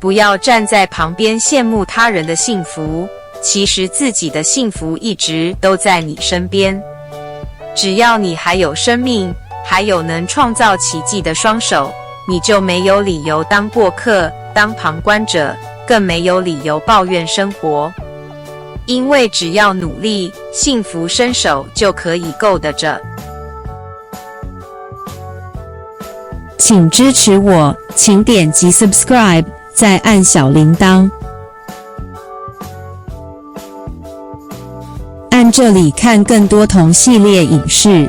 不要站在旁边羡慕他人的幸福，其实自己的幸福一直都在你身边。只要你还有生命，还有能创造奇迹的双手，你就没有理由当过客，当旁观者，更没有理由抱怨生活。因为只要努力，幸福伸手就可以够得着。请支持我，请点击 subscribe， 再按小铃铛。按这里看更多同系列影视。